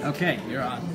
Okay, you're on.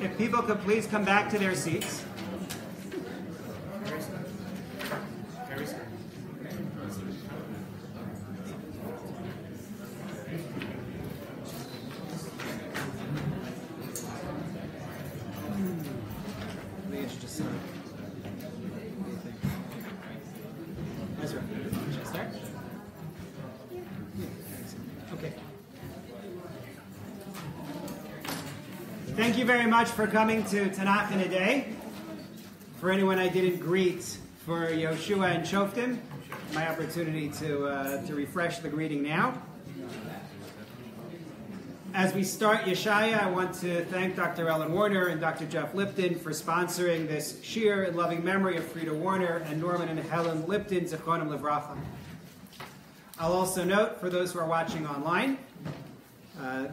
If people could please come back to their seats. Ezra, should I start? Okay. Thank you very much for coming to Tanach in a Day. For anyone I didn't greet, for Yeshua and Shoftim, my opportunity to refresh the greeting now. As we start Yeshaya, I want to thank Dr. Ellen Warner and Dr. Jeff Lipton for sponsoring this shir in loving memory of Frida Warner and Norman and Helen Lipton, Zichron Livracha. I'll also note, for those who are watching online,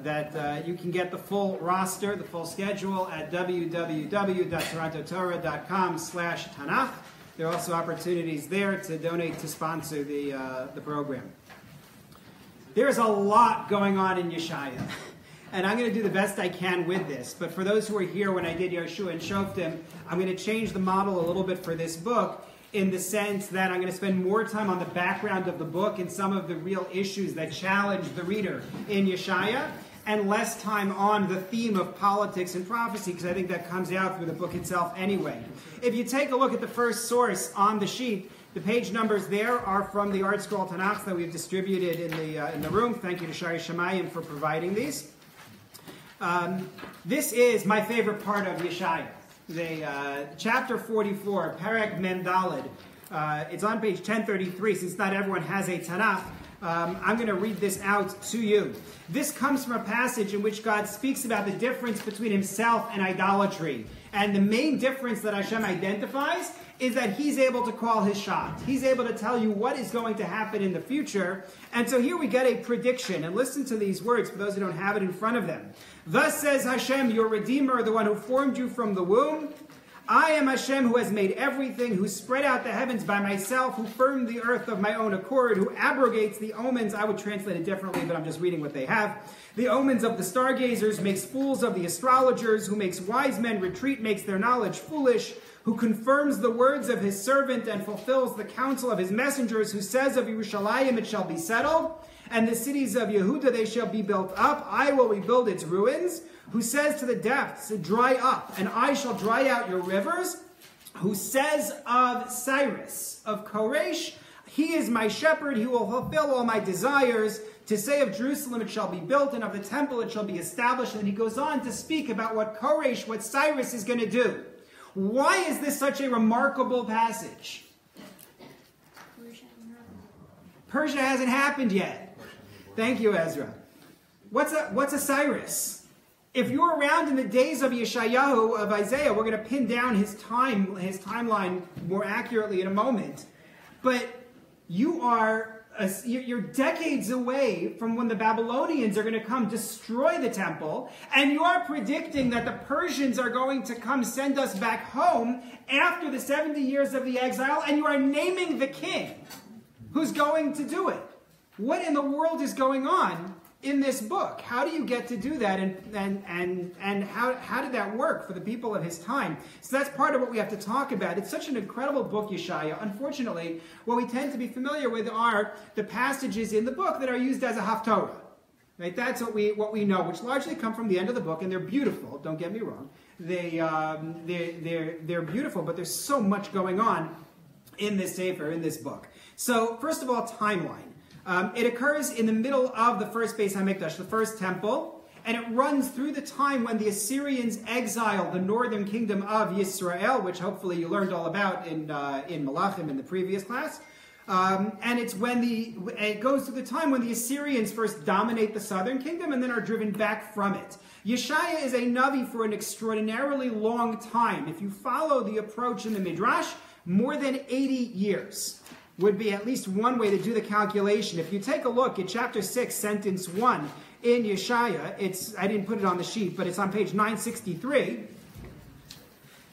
that you can get the full roster, the full schedule at www.torontotorah.com/Tanach. There are also opportunities there to donate to sponsor the program. There is a lot going on in Yeshaya, and I'm going to do the best I can with this. But for those who were here when I did Yeshua and Shoftim, I'm going to change the model a little bit for this book, in the sense that I'm going to spend more time on the background of the book and some of the real issues that challenge the reader in Yeshaya, and less time on the theme of politics and prophecy, because I think that comes out through the book itself anyway. If you take a look at the first source on the sheet, the page numbers there are from the Art Scroll Tanach that we've distributed in the room. Thank you to Shari Shemayim for providing these. This is my favorite part of Yeshaya. Chapter 44, Parekh Mem Daled. It's on page 1033. Since not everyone has a Tanakh, I'm going to read this out to you. This comes from a passage in which God speaks about the difference between himself and idolatry. And the main difference that Hashem identifies is that he's able to call his shot. He's able to tell you what is going to happen in the future. And so here we get a prediction. And listen to these words for those who don't have it in front of them. Thus says Hashem, your Redeemer, the one who formed you from the womb. I am Hashem, who has made everything, who spread out the heavens by myself, who firmed the earth of my own accord, who abrogates the omens. I would translate it differently, but I'm just reading what they have. The omens of the stargazers, makes fools of the astrologers, who makes wise men retreat, makes their knowledge foolish, who confirms the words of his servant and fulfills the counsel of his messengers, who says of Yerushalayim it shall be settled, and the cities of Yehuda they shall be built up. I will rebuild its ruins. Who says to the depths, dry up, and I shall dry out your rivers. Who says of Cyrus, of Koresh, he is my shepherd, he will fulfill all my desires. To say of Jerusalem it shall be built, and of the temple it shall be established. And he goes on to speak about what Koresh, what Cyrus is going to do. Why is this such a remarkable passage? Persia hasn't happened yet. Thank you, Ezra. What's a Cyrus? If you're around in the days of Yeshayahu, of Isaiah, we're going to pin down his timeline more accurately in a moment. But you're decades away from when the Babylonians are going to come destroy the temple, and you are predicting that the Persians are going to come send us back home after the 70 years of the exile, and you are naming the king who's going to do it. What in the world is going on in this book? How do you get to do that, and how did that work for the people of his time? So that's part of what we have to talk about. It's such an incredible book, Yeshaya. Unfortunately, what we tend to be familiar with are the passages in the book that are used as a haftorah. Right? That's what we know, which largely come from the end of the book, and they're beautiful. Don't get me wrong. They're beautiful, but there's so much going on in this sefer, in this book. So first of all, timeline. It occurs in the middle of the first Beis HaMikdash, the first temple, and it runs through the time when the Assyrians exiled the northern kingdom of Yisrael, which hopefully you learned all about in Malachim in the previous class. And it goes through the time when the Assyrians first dominate the southern kingdom and then are driven back from it. Yeshaya is a Navi for an extraordinarily long time. If you follow the approach in the Midrash, more than 80 years would be at least one way to do the calculation. If you take a look at chapter 6, sentence 1 in Yeshaya, I didn't put it on the sheet, but it's on page 963,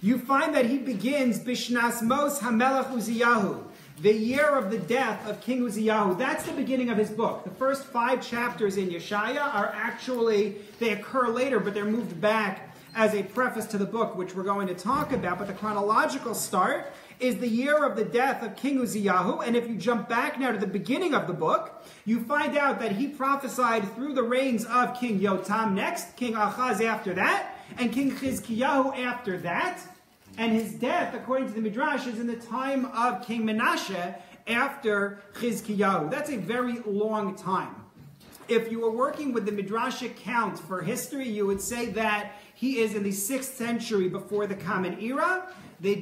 you find that he begins Bishnas Mos HaMelech Uziyahu, the year of the death of King Uzziyahu. That's the beginning of his book. The first 5 chapters in Yeshaya are actually, they occur later, but they're moved back as a preface to the book, which we're going to talk about. But the chronological start is the year of the death of King Uzziyahu. And if you jump back now to the beginning of the book, you find out that he prophesied through the reigns of King Yotam next, King Achaz after that, and King Chizkiyahu after that. And his death, according to the Midrash, is in the time of King Menashe after Chizkiyahu. That's a very long time. If you were working with the Midrash account for history, you would say that he is in the 6th century before the Common Era. The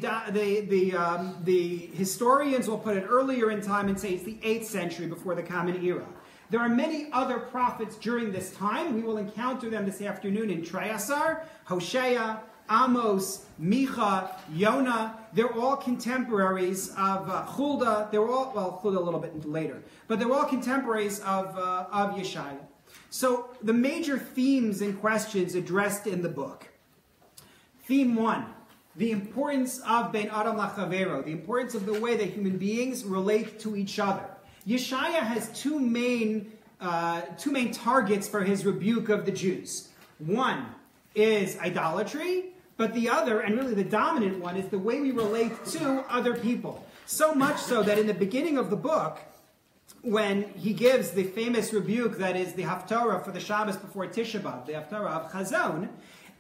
historians will put it earlier in time and say it's the 8th century before the Common Era. There are many other prophets during this time. We will encounter them this afternoon in Treyasar, Hosea, Amos, Micha, Yonah. They're all contemporaries of Huldah. Huldah a little bit later, but they're all contemporaries of Yeshaya. So the major themes and questions addressed in the book. Theme 1, the importance of Ben Adam Lachavero, the importance of the way that human beings relate to each other. Yeshaya has two main targets for his rebuke of the Jews. One is idolatry, but the other, and really the dominant one, is the way we relate to other people. So much so that in the beginning of the book, when he gives the famous rebuke that is the Haftarah for the Shabbos before Tisha B'Av, the Haftarah of Chazon,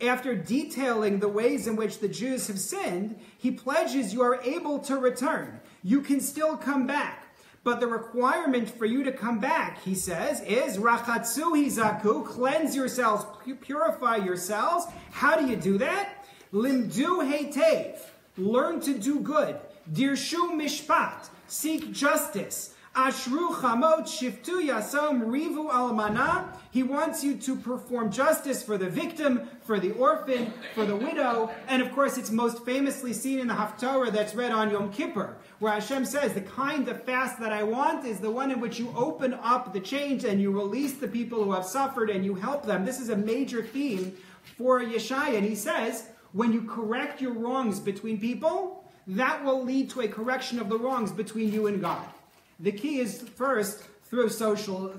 after detailing the ways in which the Jews have sinned, he pledges you are able to return. You can still come back. But the requirement for you to come back, he says, is Rachatzu Hizaku, cleanse yourselves, purify yourselves. How do you do that? Limdu Heitev, learn to do good. Dirshu Mishpat, seek justice. Ashru Chamot Shiftu Yasom Rivu Almana. He wants you to perform justice for the victim, for the orphan, for the widow. And of course, it's most famously seen in the Haftarah that's read on Yom Kippur, where Hashem says, the kind of fast that I want is the one in which you open up the chains and you release the people who have suffered and you help them. This is a major theme for Yeshaya. And he says, when you correct your wrongs between people, that will lead to a correction of the wrongs between you and God. The key is first through social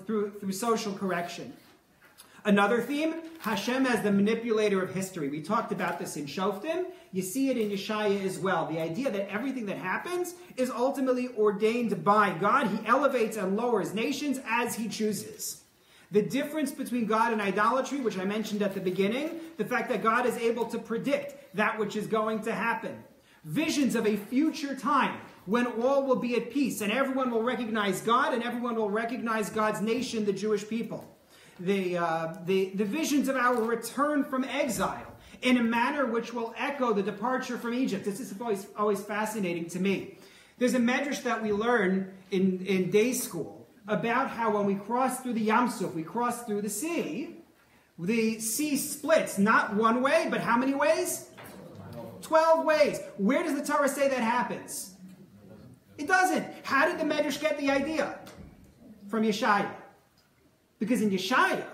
correction. Another theme, Hashem as the manipulator of history. We talked about this in Shoftim. You see it in Yeshaya as well. The idea that everything that happens is ultimately ordained by God. He elevates and lowers nations as he chooses. The difference between God and idolatry, which I mentioned at the beginning, the fact that God is able to predict that which is going to happen. Visions of a future time when all will be at peace and everyone will recognize God and everyone will recognize God's nation, the Jewish people. The visions of our return from exile in a manner which will echo the departure from Egypt. This is always fascinating to me. There's a Midrash that we learn in day school about how when we cross through the Yam Suf, we cross through the sea splits, not one way, but how many ways? 12 ways. Where does the Torah say that happens? It doesn't. How did the Midrash get the idea? From Yeshaya. Because in Yeshaya,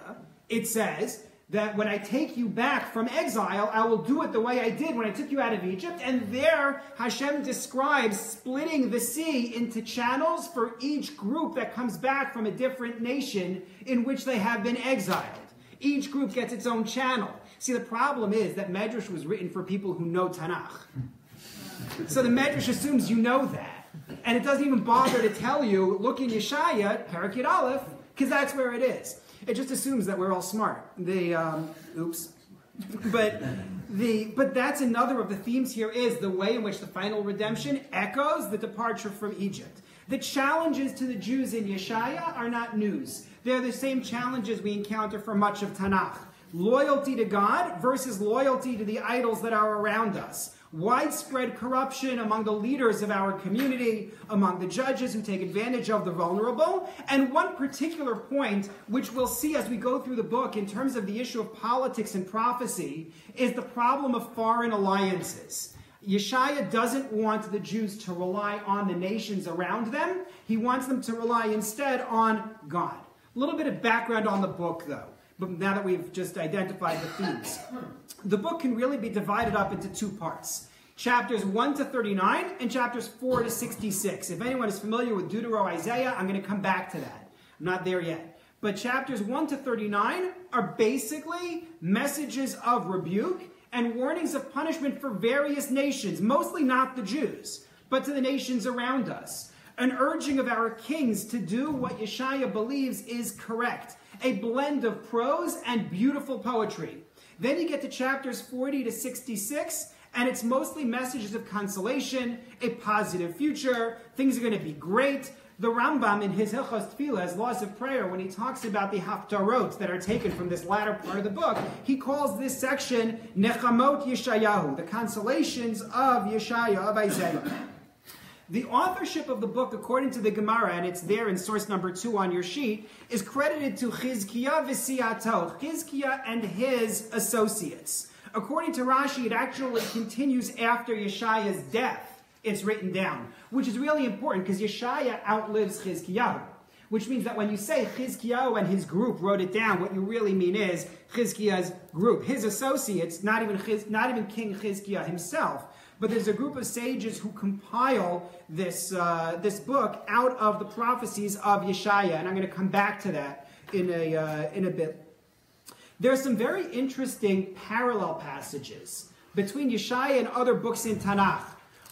it says that when I take you back from exile, I will do it the way I did when I took you out of Egypt. And there, Hashem describes splitting the sea into channels for each group that comes back from a different nation in which they have been exiled. Each group gets its own channel. See, the problem is that Midrash was written for people who know Tanach. So the Midrash assumes you know that. And it doesn't even bother to tell you, look in Yeshaya, Parekh Aleph, because that's where it is. It just assumes that we're all smart. But that's another of the themes here is the way in which the final redemption echoes the departure from Egypt. The challenges to the Jews in Yeshaya are not news. They're the same challenges we encounter for much of Tanakh. Loyalty to God versus loyalty to the idols that are around us. Widespread corruption among the leaders of our community, among the judges who take advantage of the vulnerable. And one particular point, which we'll see as we go through the book in terms of the issue of politics and prophecy, is the problem of foreign alliances. Yeshaya doesn't want the Jews to rely on the nations around them. He wants them to rely instead on God. A little bit of background on the book, though, but now that we've just identified the themes. The book can really be divided up into two parts. Chapters 1 to 39 and chapters 4 to 66. If anyone is familiar with Isaiah, I'm going to come back to that. I'm not there yet. But chapters 1 to 39 are basically messages of rebuke and warnings of punishment for various nations, mostly not the Jews, but to the nations around us. An urging of our kings to do what Yeshaya believes is correct. A blend of prose and beautiful poetry. Then you get to chapters 40 to 66, and it's mostly messages of consolation, a positive future, things are going to be great. The Rambam in his Hilchos Tefillah, his laws of prayer, when he talks about the haftarot that are taken from this latter part of the book, he calls this section Nechamot Yeshayahu, the consolations of Yeshaya, of Isaiah. The authorship of the book, according to the Gemara, and it's there in source number 2 on your sheet, is credited to Chizkiah v'siato, Chizkiah and his associates. According to Rashi, it actually continues after Yeshaya's death. It's written down, which is really important because Yeshaya outlives Chizkiah, which means that when you say Chizkiah and his group wrote it down, what you really mean is Chizkiah's group. His associates, not even King Chizkiah himself, but there's a group of sages who compile this book out of the prophecies of Yeshaya, and I'm going to come back to that in a bit. There's some very interesting parallel passages between Yeshaya and other books in Tanach.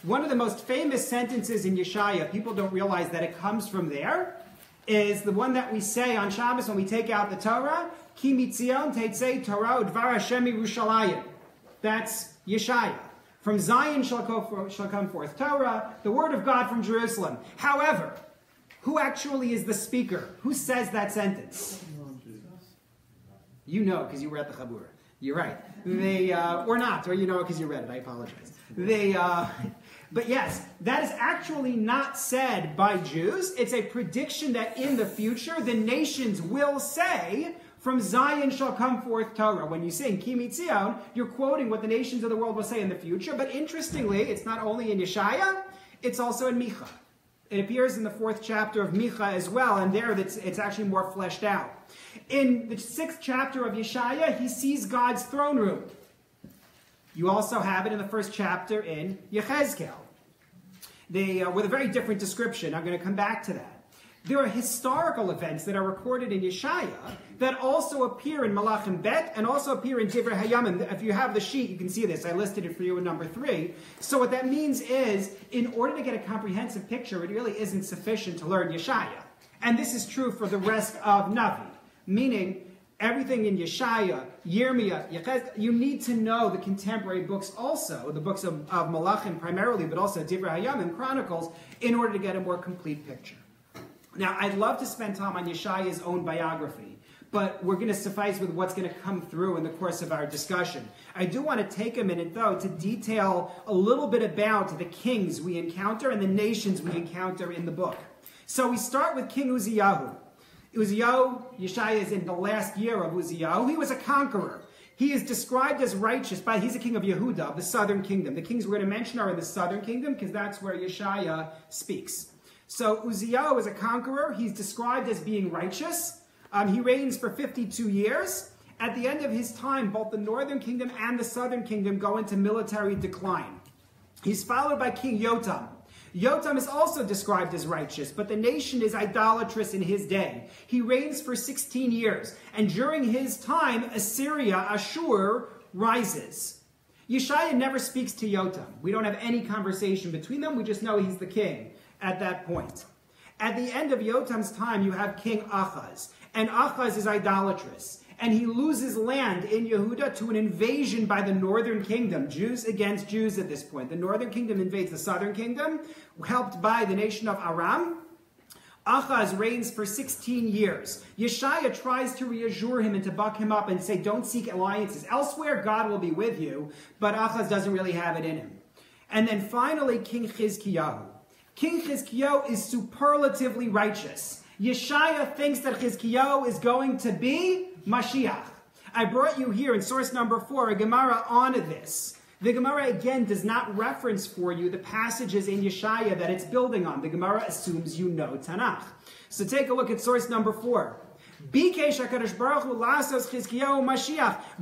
One of the most famous sentences in Yeshaya, people don't realize that it comes from there, is the one that we say on Shabbos when we take out the Torah, Ki Mitzion teitzei Torah udvar Hashem Yerushalayim. That's Yeshaya. From Zion shall come forth Torah, the word of God from Jerusalem. However, who actually is the speaker? Who says that sentence? You know because you were at the Chabura. You're right. Or not, or you know it because you read it. I apologize. But yes, that is actually not said by Jews. It's a prediction that in the future the nations will say, from Zion shall come forth Torah. When you sing Ki Mitzion, you're quoting what the nations of the world will say in the future. But interestingly, it's not only in Yeshaya, it's also in Micha. It appears in the 4th chapter of Micha as well, and there it's actually more fleshed out. In the 6th chapter of Yeshaya, he sees God's throne room. You also have it in the 1st chapter in Yechezkel. With a very different description. I'm going to come back to that. There are historical events that are recorded in Yeshaya that also appear in Malachim Bet and also appear in Divrei Hayamim. If you have the sheet, you can see this. I listed it for you in number 3. So what that means is, in order to get a comprehensive picture, it really isn't sufficient to learn Yeshaya. And this is true for the rest of Navi, meaning everything in Yeshaya, Yirmiyah, Yechezkel, you need to know the contemporary books also, the books of Malachim primarily, but also Divrei Hayamim, Chronicles, in order to get a more complete picture. Now, I'd love to spend time on Yeshaya's own biography, but we're going to suffice with what's going to come through in the course of our discussion. I do want to take a minute, though, to detail a little bit about the kings we encounter and the nations we encounter in the book. So we start with King Uzziyahu. Yeshaya is in the last year of Uzziyahu. He was a conqueror. He is described as righteous, but he's a king of Yehuda, of the southern kingdom. The kings we're going to mention are in the southern kingdom because that's where Yeshaya speaks. So Uzziyahu is a conqueror. He's described as being righteous. He reigns for 52 years. At the end of his time, both the northern kingdom and the southern kingdom go into military decline. He's followed by King Yotam. Yotam is also described as righteous, but the nation is idolatrous in his day. He reigns for 16 years, and during his time, Assyria, Ashur, rises. Yeshaya never speaks to Yotam. We don't have any conversation between them. We just know he's the king at that point. At the end of Yotam's time, you have King Achaz, and Achaz is idolatrous. And he loses land in Yehuda to an invasion by the northern kingdom, Jews against Jews at this point. The northern kingdom invades the southern kingdom, helped by the nation of Aram. Achaz reigns for 16 years. Yeshaya tries to reassure him and to buck him up and say, don't seek alliances. Elsewhere, God will be with you, but Achaz doesn't really have it in him. And then finally, King Chizkiyahu. King Chizkiyahu is superlatively righteous. Yeshaya thinks that Chizkiyahu is going to be Mashiach. I brought you here in source number 4, a Gemara on this. The Gemara again does not reference for you the passages in Yeshaya that it's building on. The Gemara assumes you know Tanach. So take a look at source number 4.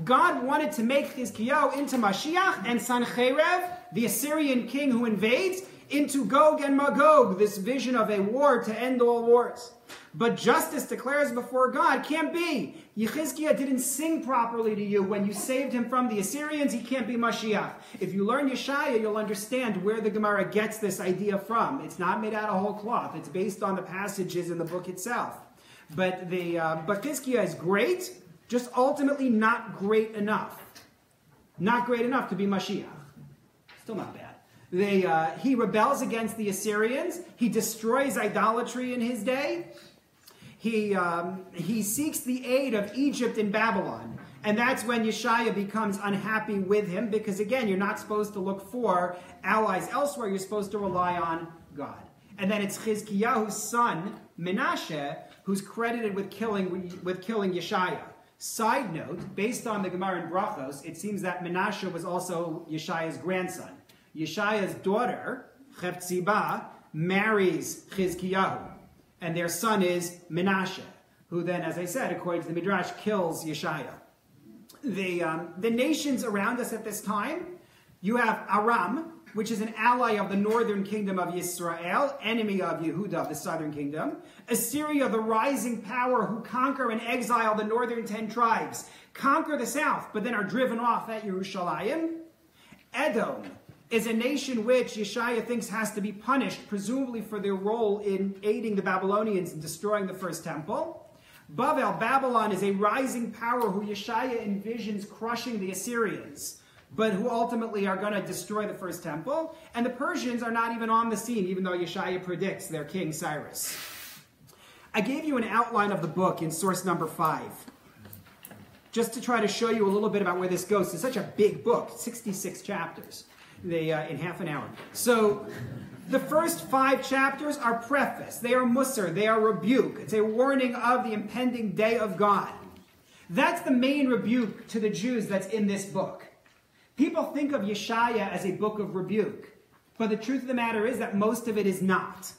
God wanted to make Chizkiyahu into Mashiach and Sancherev, the Assyrian king who invades, into Gog and Magog, this vision of a war to end all wars. But justice declares before God can't be. Yechizkiah didn't sing properly to you when you saved him from the Assyrians. He can't be Mashiach. If you learn Yeshaya, you'll understand where the Gemara gets this idea from. It's not made out of whole cloth. It's based on the passages in the book itself. But Chizkiah is great, just ultimately not great enough. Not great enough to be Mashiach. Still not bad. He rebels against the Assyrians. He destroys idolatry in his day. He seeks the aid of Egypt and Babylon. And that's when Yeshaya becomes unhappy with him, because again, you're not supposed to look for allies elsewhere. You're supposed to rely on God. And then it's Chizkiyahu's son, Menashe, who's credited with killing Yeshaya. Side note, based on the Gemara in Brachos, it seems that Menashe was also Yeshaya's grandson. Yeshaya's daughter, Chefziba, marries Chizkiyahu, and their son is Menashe, who then, as I said, according to the Midrash, kills Yeshaya. The nations around us at this time, you have Aram, which is an ally of the northern kingdom of Yisrael, enemy of Yehuda, of the southern kingdom. Assyria, the rising power who conquer and exile the northern 10 tribes, conquer the south, but then are driven off at Yerushalayim. Edom is a nation which Yeshaya thinks has to be punished, presumably for their role in aiding the Babylonians in destroying the first temple. Babylon is a rising power who Yeshaya envisions crushing the Assyrians, but who ultimately are going to destroy the first temple. And the Persians are not even on the scene, even though Yeshaya predicts their king Cyrus. I gave you an outline of the book in source number 5, just to try to show you a little bit about where this goes. It's such a big book, 66 chapters. In half an hour. So the first 5 chapters are preface. They are musar. They are rebuke. It's a warning of the impending day of God. That's the main rebuke to the Jews that's in this book. People think of Yeshaya as a book of rebuke, but the truth of the matter is that most of it is not.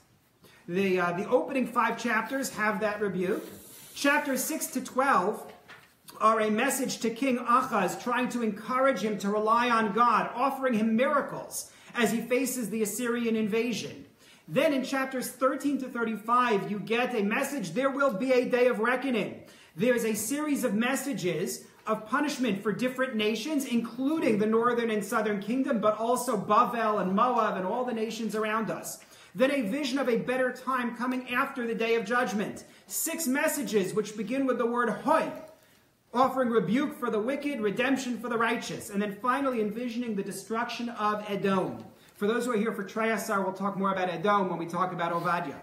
The opening 5 chapters have that rebuke. Chapters 6 to 12 are a message to King Achaz, trying to encourage him to rely on God, offering him miracles as he faces the Assyrian invasion. Then in chapters 13 to 35, you get a message, there will be a day of reckoning. There's a series of messages of punishment for different nations, including the northern and southern kingdom, but also Bavel and Moab and all the nations around us. Then a vision of a better time coming after the day of judgment. 6 messages which begin with the word hoi, offering rebuke for the wicked, redemption for the righteous, and then finally envisioning the destruction of Edom. For those who are here for Treyasar, we'll talk more about Edom when we talk about Ovadia.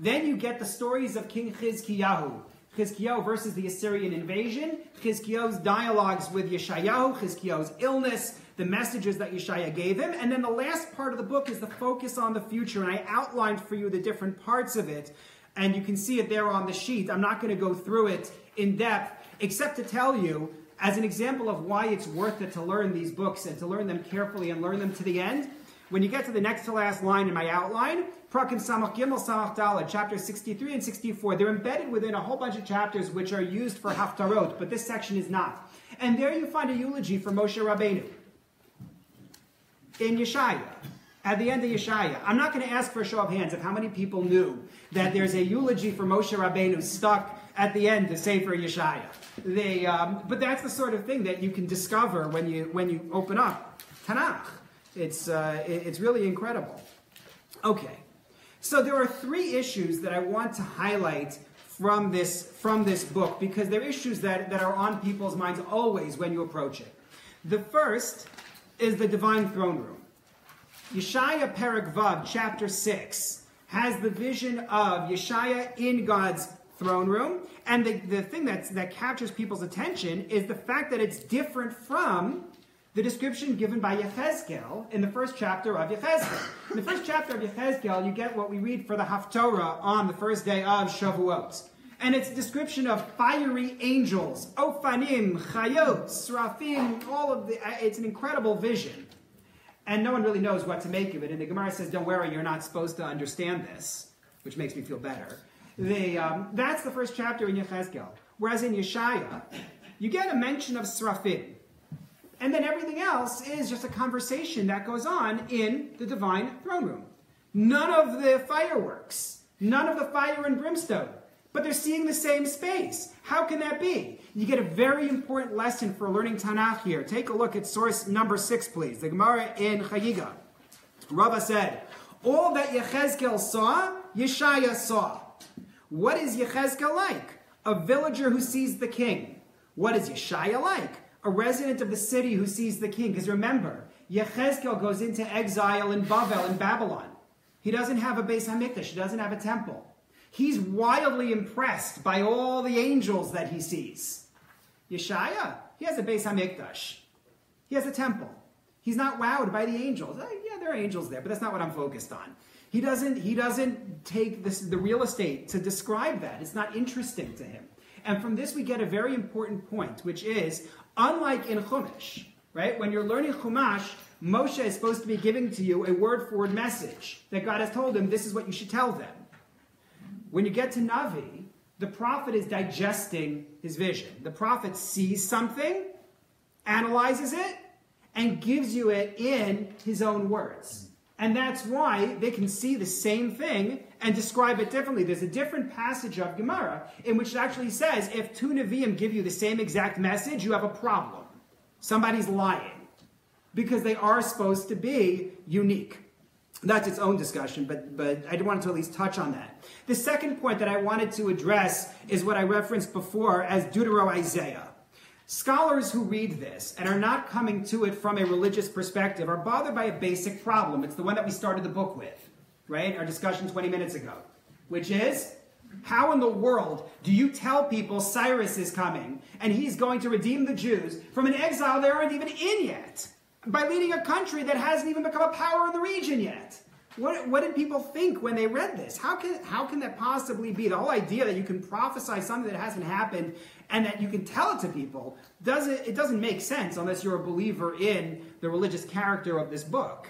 Then you get the stories of King Chizkiyahu. Chizkiyahu versus the Assyrian invasion, Chizkiyahu's dialogues with Yeshayahu, Chizkiyahu's illness, the messages that Yeshaya gave him, and then the last part of the book is the focus on the future, and I outlined for you the different parts of it, and you can see it there on the sheet. I'm not going to go through it in depth, except to tell you, as an example of why it's worth it to learn these books and to learn them carefully and learn them to the end, when you get to the next to last line in my outline, Prakim Samach Gimel Samach Daled, chapters 63 and 64, they're embedded within a whole bunch of chapters which are used for Haftarot, but this section is not. And there you find a eulogy for Moshe Rabbeinu in Yeshaya, at the end of Yeshaya. I'm not going to ask for a show of hands of how many people knew that there's a eulogy for Moshe Rabbeinu stuck at the end to Sefer Yeshaya. But that's the sort of thing that you can discover when you open up Tanach. It's really incredible. Okay, so there are 3 issues that I want to highlight from this book, because they're issues that are on people's minds always when you approach it. The first is the divine throne room. Yeshaya Parekh Vav, chapter 6, has the vision of Yeshaya in God's throne room. And the thing that captures people's attention is the fact that it's different from the description given by Yechezkel in the first chapter of Yechezkel. In the first chapter of Yechezkel, you get what we read for the Haftorah on the first day of Shavuot. And it's a description of fiery angels, Ofanim, Chayot, Srafim, it's an incredible vision. And no one really knows what to make of it. And the Gemara says, don't worry, you're not supposed to understand this, which makes me feel better. That's the first chapter in Yechezkel. Whereas in Yeshaya, you get a mention of Srafim. And then everything else is just a conversation that goes on in the divine throne room. None of the fireworks, none of the fire and brimstone, but they're seeing the same space. How can that be? You get a very important lesson for learning Tanach here. Take a look at source number 6, please. The Gemara in Chagiga. Rava said, all that Yechezkel saw, Yeshaya saw. What is Yechezkel like? A villager who sees the king. What is Yeshaya like? A resident of the city who sees the king. Because remember, Yechezkel goes into exile in Bavel, in Babylon. He doesn't have a Beis HaMikdash. He doesn't have a temple. He's wildly impressed by all the angels that he sees. Yeshaya, he has a Beis HaMikdash. He has a temple. He's not wowed by the angels. Yeah, there are angels there, but that's not what I'm focused on. He doesn't take the real estate to describe that. It's not interesting to him. And from this we get a very important point, which is, unlike in Chumash, right? When you're learning Chumash, Moshe is supposed to be giving to you a word-for-word message that God has told him, this is what you should tell them. When you get to Navi, the prophet is digesting his vision. The prophet sees something, analyzes it, and gives you it in his own words. And that's why they can see the same thing and describe it differently. There's a different passage of Gemara in which it actually says, if two Nevi'im give you the same exact message, you have a problem. Somebody's lying. Because they are supposed to be unique. That's its own discussion, but I wanted to at least touch on that. The second point that I wanted to address is what I referenced before as Deutero-Isaiah. Scholars who read this and are not coming to it from a religious perspective are bothered by a basic problem. It's the one that we started the book with, right? Our discussion 20 minutes ago, which is, how in the world do you tell people Cyrus is coming and he's going to redeem the Jews from an exile they aren't even in yet, by leading a country that hasn't even become a power in the region yet? What did people think when they read this? How can that possibly be? The whole idea that you can prophesy something that hasn't happened and that you can tell it to people, it doesn't make sense unless you're a believer in the religious character of this book.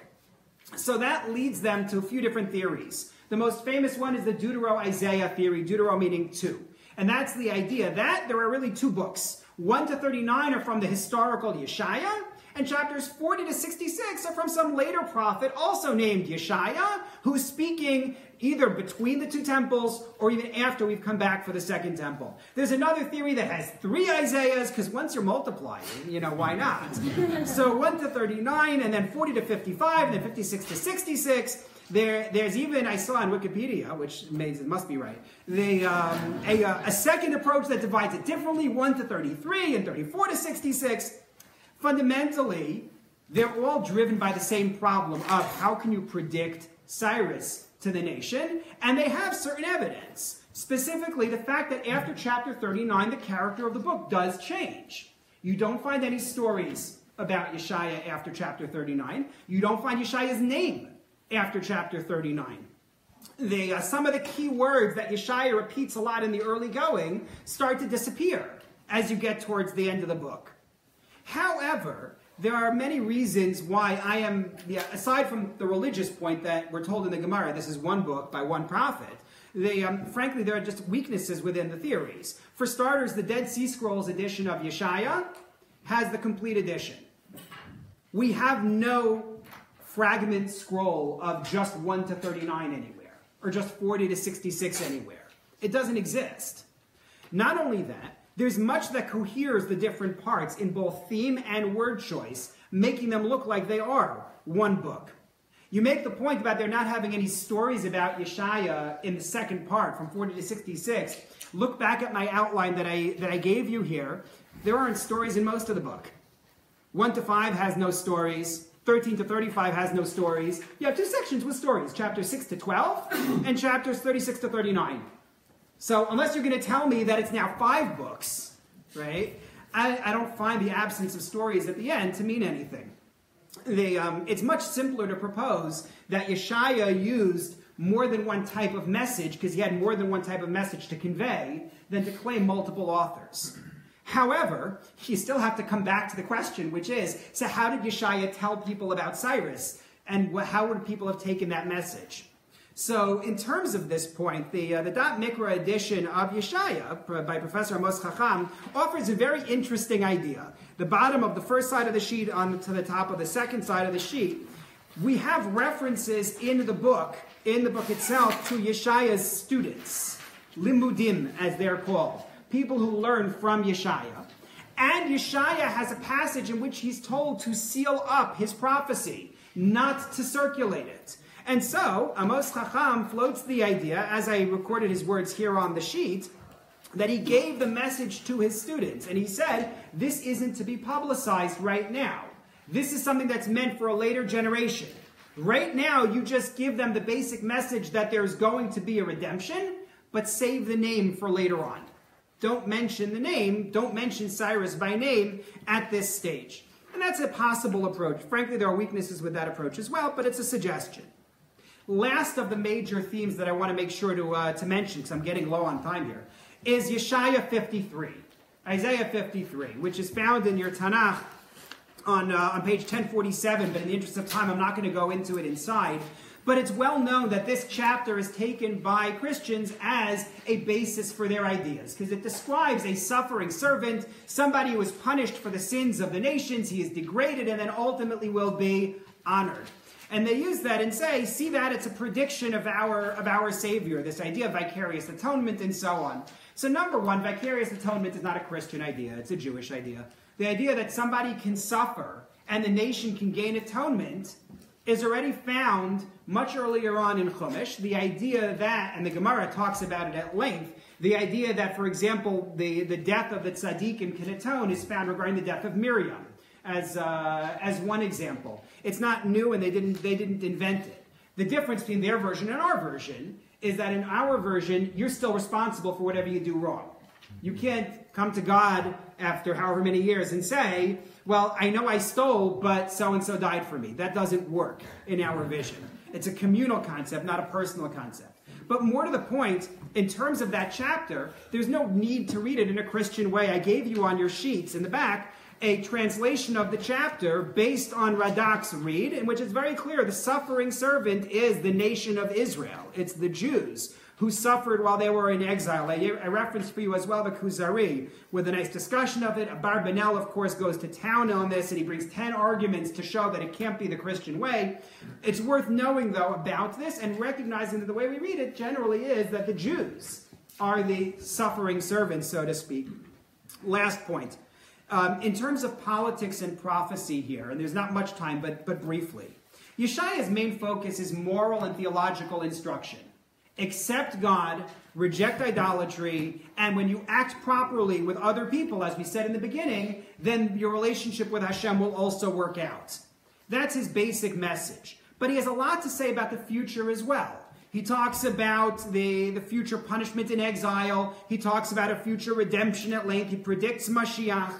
So that leads them to a few different theories. The most famous one is the Deutero-Isaiah theory, Deutero meaning 2. And that's the idea that there are really 2 books. 1 to 39 are from the historical Yeshaya, and chapters 40 to 66 are from some later prophet, also named Yeshaya, who's speaking either between the 2 temples or even after we've come back for the 2nd temple. There's another theory that has 3 Isaiahs, because once you're multiplying, why not? So 1 to 39, and then 40 to 55, and then 56 to 66. There's even, I saw on Wikipedia, which means it must be right, a second approach that divides it differently, 1 to 33 and 34 to 66. Fundamentally, they're all driven by the same problem of how can you predict Cyrus to the nation, and they have certain evidence. Specifically, the fact that after chapter 39, the character of the book does change. You don't find any stories about Yeshaya after chapter 39. You don't find Yeshaya's name after chapter 39. Some of the key words that Yeshaya repeats a lot in the early going start to disappear as you get towards the end of the book. However, there are many reasons why I am, aside from the religious point that we're told in the Gemara, this is one book by one prophet, frankly, there are just weaknesses within the theories. For starters, the Dead Sea Scrolls edition of Yeshaya has the complete edition. We have no fragment scroll of just 1 to 39 anywhere, or just 40 to 66 anywhere. It doesn't exist. Not only that, there's much that coheres the different parts in both theme and word choice, making them look like they are one book. You make the point about there not having any stories about Yeshaya in the second part, from 40 to 66. Look back at my outline that I gave you here. There aren't stories in most of the book. 1 to 5 has no stories. 13 to 35 has no stories. You have two sections with stories, chapters 6 to 12 and chapters 36 to 39. So unless you're going to tell me that it's now 5 books, right, I don't find the absence of stories at the end to mean anything. It's much simpler to propose that Yeshaya used more than one type of message, because he had more than one type of message to convey, than to claim multiple authors. However, you still have to come back to the question, which is, so how did Yeshaya tell people about Cyrus? And how would people have taken that message? So in terms of this point, the Dot Mikra edition of Yeshaya by Professor Amos Chacham offers a very interesting idea. The bottom of the first side of the sheet to the top of the second side of the sheet, we have references in the book itself, to Yeshaya's students, limudim as they're called, people who learn from Yeshaya. And Yeshaya has a passage in which he's told to seal up his prophecy, not to circulate it. And so, Amos Chacham floats the idea, as I recorded his words here on the sheet, that he gave the message to his students. And he said, this isn't to be publicized right now. This is something that's meant for a later generation. Right now, you just give them the basic message that there's going to be a redemption, but save the name for later on. Don't mention the name, don't mention Cyrus by name at this stage. And that's a possible approach. Frankly, there are weaknesses with that approach as well, but it's a suggestion. Last of the major themes that I want to make sure to mention, because I'm getting low on time here, is Yeshaya 53, Isaiah 53, which is found in your Tanach on page 1047, but in the interest of time, I'm not going to go into it inside. But it's well known that this chapter is taken by Christians as a basis for their ideas, because it describes a suffering servant, somebody who is punished for the sins of the nations, he is degraded, and then ultimately will be honored. And they use that and say, see that, it's a prediction of our Savior, this idea of vicarious atonement and so on. So number one, vicarious atonement is not a Christian idea, it's a Jewish idea. The idea that somebody can suffer and the nation can gain atonement is already found much earlier on in Chumash. The idea that, and the Gemara talks about it at length, the idea that, for example, the death of the tzaddikim can atone is found regarding the death of Miriam as one example. It's not new, and they didn't invent it. The difference between their version and our version is that in our version, you're still responsible for whatever you do wrong. You can't come to God after however many years and say, well, I know I stole, but so-and-so died for me. That doesn't work in our vision. It's a communal concept, not a personal concept. But more to the point, in terms of that chapter, there's no need to read it in a Christian way. I gave you on your sheets in the back a translation of the chapter based on Radak's read, in which it's very clear the suffering servant is the nation of Israel. It's the Jews who suffered while they were in exile. I referenced for you as well the Kuzari with a nice discussion of it. Abarbanel, of course, goes to town on this, and he brings 10 arguments to show that it can't be the Christian way. It's worth knowing, though, about this and recognizing that the way we read it generally is that the Jews are the suffering servants, so to speak. Last point. In terms of politics and prophecy here, and there's not much time, but briefly, Yeshaya's main focus is moral and theological instruction. Accept God, reject idolatry, and when you act properly with other people, as we said in the beginning, then your relationship with Hashem will also work out. That's his basic message. But he has a lot to say about the future as well. He talks about the future punishment in exile. He talks about a future redemption at length. He predicts Mashiach.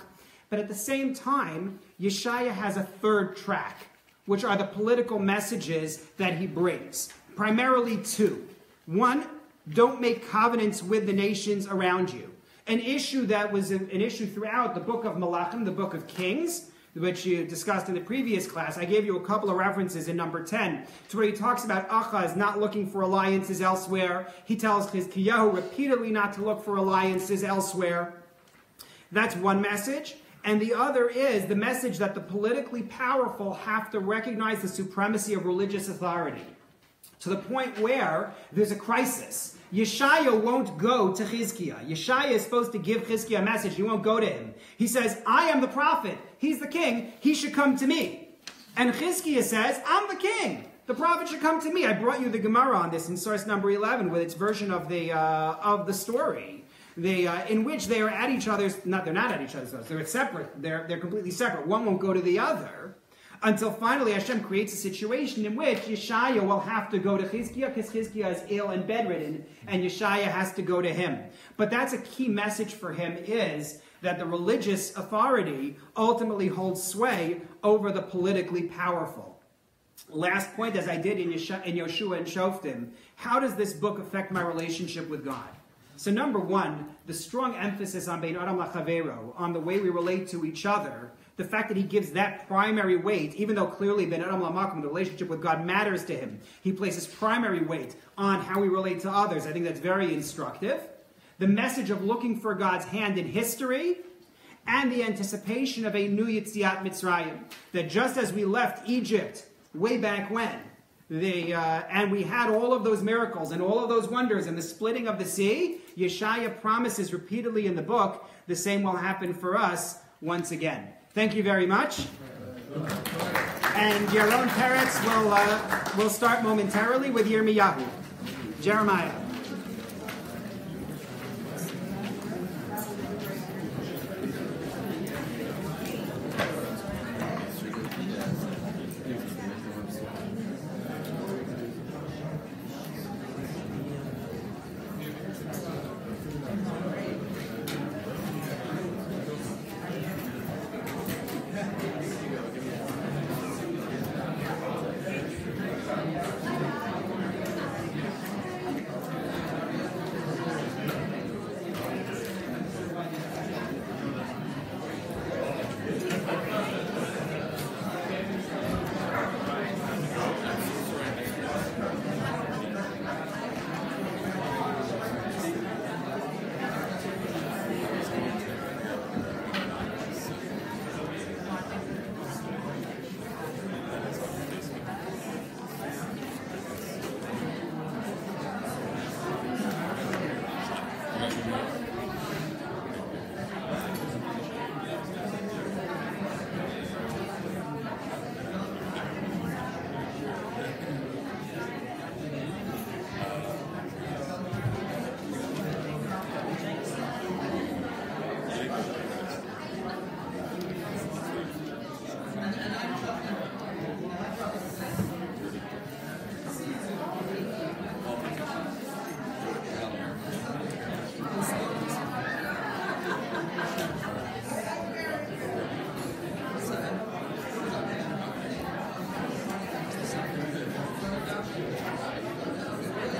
But at the same time, Yeshaya has a third track, which are the political messages that he brings. Primarily two. One, don't make covenants with the nations around you. An issue that was an issue throughout the book of Malachim, the book of Kings, which you discussed in the previous class. I gave you a couple of references in number 10 to where he talks about Achaz not looking for alliances elsewhere. He tells Chizkiyahu repeatedly not to look for alliances elsewhere. That's one message. And the other is the message that the politically powerful have to recognize the supremacy of religious authority, to the point where there's a crisis. Yeshaya won't go to Chizkiah. Yeshaya is supposed to give Chizkiah a message. He won't go to him. He says, I am the prophet. He's the king. He should come to me. And Chizkiah says, I'm the king. The prophet should come to me. I brought you the Gemara on this in source number 11 with its version of the story. In which they are at each other's, they're not at each other's throats. They're separate. They're completely separate. One won't go to the other. Until finally Hashem creates a situation in which Yeshaya will have to go to Chizkiah because Chizkiah is ill and bedridden, and Yeshaya has to go to him. But that's a key message for him, is that the religious authority ultimately holds sway over the politically powerful. Last point, as I did in Yoshua and Shoftim, how does this book affect my relationship with God? So number one, the strong emphasis on Bein Adam Lachavero, on the way we relate to each other, the fact that he gives that primary weight, even though clearly Bein Adam Lamakom, the relationship with God, matters to him, he places primary weight on how we relate to others. I think that's very instructive. The message of looking for God's hand in history, and the anticipation of a new Yetziat Mitzrayim, that just as we left Egypt way back when, and we had all of those miracles and all of those wonders and the splitting of the sea, Yeshaya promises repeatedly in the book the same will happen for us once again. Thank you very much. And Yaron Peretz will start momentarily with Yirmiyahu. Jeremiah.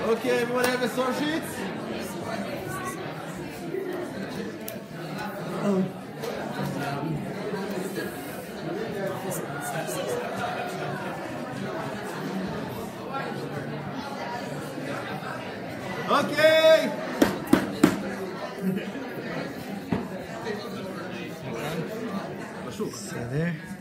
Okay, everyone have a source sheet? Okay! בסדר.